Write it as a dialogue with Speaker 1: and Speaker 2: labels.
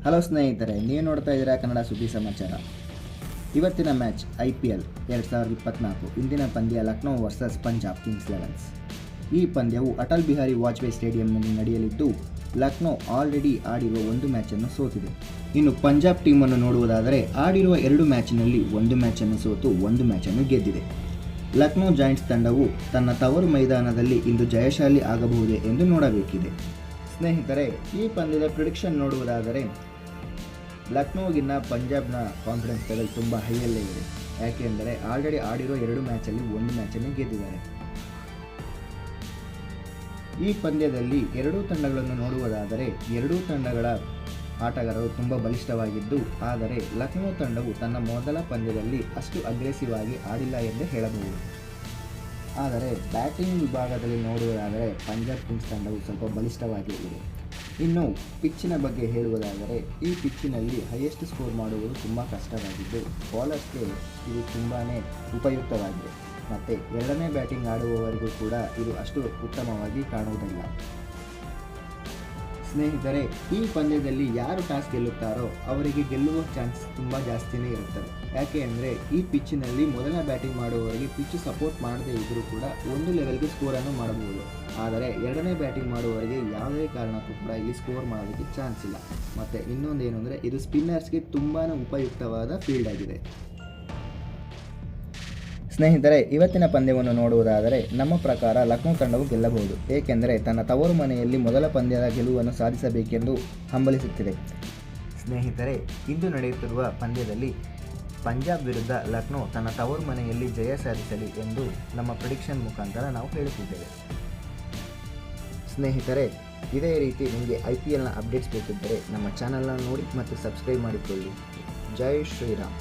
Speaker 1: Hello ಸ್ನೇಹಿತರೆ, ನೀವು ನೋಡ್ತಾ ಇದ್ದೀರಾ ಕನ್ನಡ ಸುದ್ದಿ ಸಮಾಚಾರ. ಇವತ್ತಿನ ಮ್ಯಾಚ್ IPL 2024 ಇಂದಿನ ಪಂದ್ಯ ಲಕ್ನೋ ವರ್ಸಸ್ ಪಂಜಾಬ್ ಕಿಂಗ್ಸ್ 11. ಈ ಪಂದ್ಯವು ಅಟಲ್ ಬಿಹಾರಿ ವಾಜಪೇಯಿ ಸ್ಟೇಡಿಯಂನಲ್ಲಿ ನಡೆಯಲಿದ್ದು, ಲಕ್ನೋ ಆಲ್ರೆಡಿ ಆಡಿರುವ ಒಂದು ಮ್ಯಾಚನ್ನು ಸೋತಿದೆ. ಇನ್ನು ಪಂಜಾಬ್ ಟೀಮನ್ನು ನೋಡುವುದಾದರೆ ಆಡಿರುವ 2 ಮ್ಯಾಚಿನಲ್ಲಿ ಒಂದು ಮ್ಯಾಚನ್ನು ಸೋತು ಒಂದು ಮ್ಯಾಚನ್ನು ಗೆದ್ದಿದೆ. ಲಕ್ನೋ ಜಾಯಿಂಟ್ಸ್ ತಂಡವು ತನ್ನ ತವರು ಮೈದಾನದಲ್ಲಿ ಇಂದು ಜಯಶಾಲಿ ಆಗಬಹುದೇ ಎಂದು ನೋಡಬೇಕಿದೆ. ಸ್ನೇಹಿತರೆ, ಈ ಪಂದ್ಯದ ಪ್ರಿಡಿಕ್ಷನ್ ನೋಡುವುದಾದರೆ ಲಕ್ನೋಗಿನ್ನ ಪಂಜಾಬ್ನ ಕಾನ್ಫಿಡೆನ್ಸ್ ಲೆವೆಲ್ ತುಂಬ ಹೈಯಲ್ಲೇ ಇದೆ. ಯಾಕೆಂದರೆ ಆಲ್ರೆಡಿ ಆಡಿರೋ 2 ಮ್ಯಾಚಲ್ಲಿ ಒಂದು ಮ್ಯಾಚನ್ನು ಗೆದ್ದಿದ್ದಾರೆ. ಈ ಪಂದ್ಯದಲ್ಲಿ ಎರಡೂ ತಂಡಗಳನ್ನು ನೋಡುವುದಾದರೆ ಎರಡೂ ತಂಡಗಳ ಆಟಗಾರರು ತುಂಬ ಬಲಿಷ್ಠವಾಗಿದ್ದು, ಆದರೆ ಲಕ್ನೋ ತಂಡವು ತನ್ನ ಮೊದಲ ಪಂದ್ಯದಲ್ಲಿ ಅಷ್ಟು ಅಗ್ರೆಸಿವ್ ಆಗಿ ಆಡಿಲ್ಲ ಎಂದು ಹೇಳಬಹುದು. ಆದರೆ ಬ್ಯಾಟಿಂಗ್ ವಿಭಾಗದಲ್ಲಿ ನೋಡುವುದಾದರೆ ಪಂಜಾಬ್ ಕಿಂಗ್ಸ್ ತಂಡವು ಸ್ವಲ್ಪ ಬಲಿಷ್ಠವಾಗಿದೆ. ಇನ್ನು ಪಿಚ್ಚಿನ ಬಗ್ಗೆ ಹೇಳುವುದಾದರೆ ಈ ಪಿಚ್ಚಿನಲ್ಲಿ ಹೈಯೆಸ್ಟ್ ಸ್ಕೋರ್ ಮಾಡುವುದು ತುಂಬ ಕಷ್ಟವಾಗಿದ್ದು, ಬೌಲರ್ಸ್ಗೆ ಇದು ತುಂಬಾ ಉಪಯುಕ್ತವಾಗಿದೆ. ಮತ್ತು ಎರಡನೇ ಬ್ಯಾಟಿಂಗ್ ಆಡುವವರಿಗೂ ಕೂಡ ಇದು ಅಷ್ಟು ಉತ್ತಮವಾಗಿ ಕಾಣುವುದಿಲ್ಲ. ಸ್ನೇಹಿತರೆ, ಈ ಪಂದ್ಯದಲ್ಲಿ ಯಾರು ಟಾಸ್ ಗೆಲ್ಲುತ್ತಾರೋ ಅವರಿಗೆ ಗೆಲ್ಲುವ ಚಾನ್ಸ್ ತುಂಬ ಜಾಸ್ತಿನೇ ಇರುತ್ತದೆ. ಯಾಕೆ ಅಂದರೆ ಈ ಪಿಚ್ಚಿನಲ್ಲಿ ಮೊದಲ ಬ್ಯಾಟಿಂಗ್ ಮಾಡುವವರಿಗೆ ಪಿಚ್ ಸಪೋರ್ಟ್ ಮಾಡದೇ ಇದ್ದರೂ ಕೂಡ ಒಂದು ಲೆವೆಲ್ಗೆ ಸ್ಕೋರನ್ನು ಮಾಡಬಹುದು. ಆದರೆ ಎರಡನೇ ಬ್ಯಾಟಿಂಗ್ ಮಾಡುವವರಿಗೆ ಯಾವುದೇ ಕಾರಣಕ್ಕೂ ಕೂಡ ಇಲ್ಲಿ ಸ್ಕೋರ್ ಮಾಡೋದಕ್ಕೆ ಚಾನ್ಸ್ ಇಲ್ಲ. ಮತ್ತು ಇನ್ನೊಂದೇನು ಅಂದರೆ ಇದು ಸ್ಪಿನ್ನರ್ಸ್ಗೆ ತುಂಬಾ ಉಪಯುಕ್ತವಾದ ಫೀಲ್ಡ್ ಆಗಿದೆ. ಸ್ನೇಹಿತರೆ, ಇವತ್ತಿನ ಪಂದ್ಯವನ್ನು ನೋಡುವುದಾದರೆ ನಮ್ಮ ಪ್ರಕಾರ ಲಕ್ನೋ ತಂಡವು ಗೆಲ್ಲಬಹುದು. ಏಕೆಂದರೆ ತನ್ನ ತವರು ಮನೆಯಲ್ಲಿ ಮೊದಲ ಪಂದ್ಯದ ಗೆಲುವನ್ನು ಸಾಧಿಸಬೇಕೆಂದು ಹಂಬಲಿಸುತ್ತಿದೆ. ಸ್ನೇಹಿತರೆ, ಇಂದು ನಡೆಯುತ್ತಿರುವ ಪಂದ್ಯದಲ್ಲಿ ಪಂಜಾಬ್ ವಿರುದ್ಧ ಲಕ್ನೋ ತನ್ನ ತವರು ಮನೆಯಲ್ಲಿ ಜಯ ಸಾಧಿಸಲಿ ಎಂದು ನಮ್ಮ ಪ್ರಿಡಿಕ್ಷನ್ ಮುಖಾಂತರ ನಾವು ಹೇಳುತ್ತಿದ್ದೇವೆ. ಸ್ನೇಹಿತರೆ, ಇದೇ ರೀತಿ ನಿಮಗೆ IPLನ ಅಪ್ಡೇಟ್ಸ್ ಬೇಕಿದ್ದರೆ ನಮ್ಮ ಚಾನಲ್ನ ನೋಡಿ ಮತ್ತು ಸಬ್ಸ್ಕ್ರೈಬ್ ಮಾಡಿಕೊಳ್ಳಿ. ಜೈ ಶ್ರೀರಾಮ್.